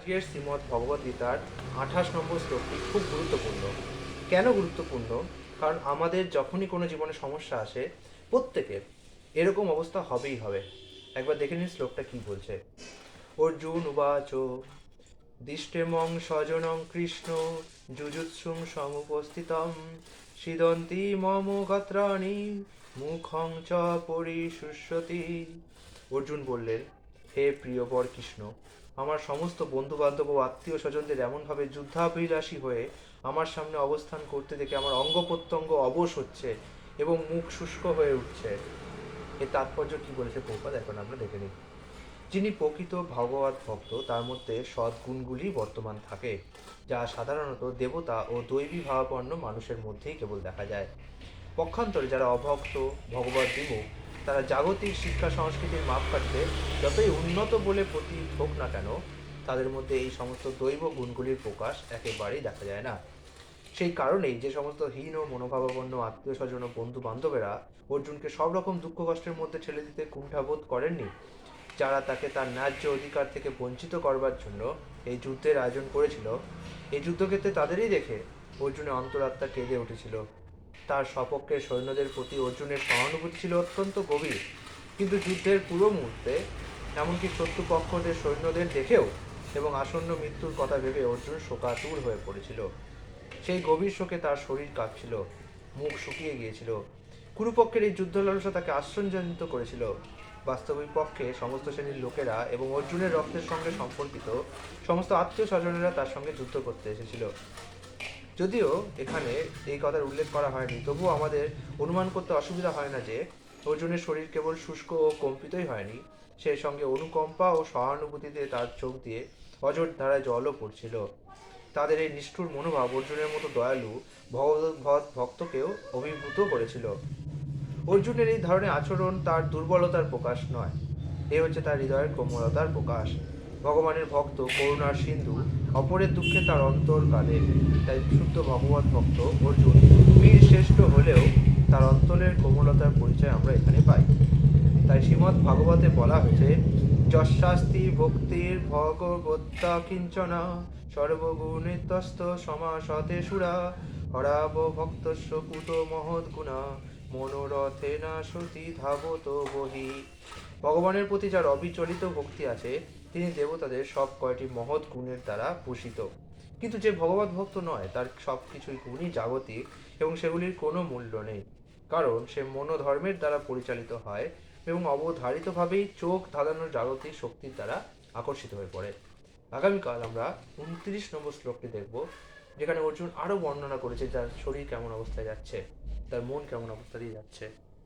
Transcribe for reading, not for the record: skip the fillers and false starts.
আজকের শ্রীমদ্ ভগবদ্ গীতার 28 নম্বর শ্লোকটি খুব গুরুত্বপূর্ণ। কেন গুরুত্বপূর্ণ? কারণ আমাদের যখনই কোনো জীবনে সমস্যা আসে, প্রত্যেকের এরকম অবস্থা হবেই হবে। একবার দেখে নিন শ্লোকটা কি বলছে। অর্জুন উবাচ দিষ্টেমং স্বজনং কৃষ্ণ যুজুৎসুং সমুপস্থিতম সিদন্তি মম গাত্রাণি মুখং চ পরিশুষ্যতি। অর্জুন বললেন, হে প্রিয়বর কৃষ্ণ, আমার সমস্ত বন্ধু বান্ধব ও আত্মীয় স্বজনদের এমনভাবে যুদ্ধাভিলাষী হয়ে আমার সামনে অবস্থান করতে দেখে আমার অঙ্গ প্রত্যঙ্গ অবশ হচ্ছে এবং মুখ শুষ্ক হয়ে উঠছে। এর তাৎপর্য কি বলেছে প্রভুপাদ এখন আমরা দেখে নিই। যিনি প্রকৃত ভগবত ভক্ত তার মধ্যে সদ্গুণগুলি বর্তমান থাকে, যা সাধারণত দেবতা ও দৈবী ভাবাপন্ন মানুষের মধ্যেই কেবল দেখা যায়। পক্ষান্তরে যারা অভক্ত, ভগবত বিমুখ, তারা জাগতিক শিক্ষা সংস্কৃতির মাপকাঠিতে যতই উন্নত বলে প্রতীত হোক না কেন, তাদের মধ্যে এই সমস্ত দৈব গুণগুলির প্রকাশ একেবারেই দেখা যায় না। সেই কারণেই যে সমস্ত হীন ও মনোভাবাপন্ন আত্মীয় স্বজন ও বন্ধু বান্ধবেরা অর্জুনকে সব রকম দুঃখ কষ্টের মধ্যে ঠেলে দিতে কুণ্ঠাবোধ করেননি, যারা তাকে তার ন্যায্য অধিকার থেকে বঞ্চিত করবার জন্য এই যুদ্ধের আয়োজন করেছিল, এই যুদ্ধক্ষেত্রে তাদেরই দেখে অর্জুনের অন্তরাত্মা কেঁদে উঠেছিল। তার সপক্ষের সৈন্যদের প্রতি অর্জুনের সহানুভূতি ছিল অত্যন্ত গভীর, কিন্তু যুদ্ধের পুরো মুহূর্তে এমনকি শত্রুপক্ষদের সৈন্যদের দেখেও এবং আসন্ন মৃত্যুর কথা ভেবে অর্জুন শোকাতুর হয়ে পড়েছিল। সেই গভীর শোকে তার শরীর কাঁপছিল, মুখ শুকিয়ে গিয়েছিল। কুরুপক্ষের এই যুদ্ধ লালসা তাকে আশ্চর্যান্বিত করেছিল। বাস্তবিক পক্ষে সমস্ত শ্রেণীর লোকেরা এবং অর্জুনের রক্তের সঙ্গে সম্পর্কিত সমস্ত আত্মীয় স্বজনেরা তার সঙ্গে যুদ্ধ করতে এসেছিল। যদিও এখানে এই কথার উল্লেখ করা হয়নি, তবুও আমাদের অনুমান করতে অসুবিধা হয় না যে অর্জুনের শরীর কেবল শুষ্ক ও কম্পিতই হয়নি, সেই সঙ্গে অনুকম্পা ও সহানুভূতিতে তার চোখ দিয়ে অঝোর ধারায় জলও পড়ছিল। তাদের এই নিষ্ঠুর মনোভাব অর্জুনের মতো দয়ালু ভগবত ভক্তকেও অভিভূত করেছিল। অর্জুনের এই ধরনের আচরণ তার দুর্বলতার প্রকাশ নয়, এ হচ্ছে তার হৃদয়ের কোমলতার প্রকাশ। ভগবানের ভক্ত, করুণার সিন্ধু, অপরের দুঃখে তার অন্তর কাঁদে। তাই শুদ্ধ ভগবত ভক্ত অর্জুন বীর শ্রেষ্ঠ হলেও তার অন্তরের কোমলতার পরিচয় আমরা এখানে পাই। তাই শ্রীমদ্ ভাগবতে বলা হয়েছে, যশাস্তি ভক্তির ভগবত্তা কিঞ্চনা সর্বগুণিতস্ত সমাসতে সুরা হরাব ভক্তস্য কুত মহৎগুণা মনোরথে না সতী ধাবত বহি। ভগবানের প্রতি যার অবিচলিত ভক্তি আছে, তিনি দেবতাদের সব কয়টি মহৎ গুণের দ্বারা ভূষিত। কিন্তু যে ভগবত ভক্ত নয়, তার সব কিছুই গুণই জাগতিক এবং সেগুলির কোনো মূল্য নেই, কারণ সে মনোধর্মের দ্বারা পরিচালিত হয় এবং অবধারিতভাবেই চোখ ধাঁধানোর জাগতিক শক্তির দ্বারা আকর্ষিত হয়ে পড়ে। আগামীকাল আমরা 29 নম্বর শ্লোকটি দেখব, যেখানে অর্জুন আরও বর্ণনা করেছে তার শরীর কেমন অবস্থায় যাচ্ছে, তার মন কেমন অবস্থা দিয়ে যাচ্ছে।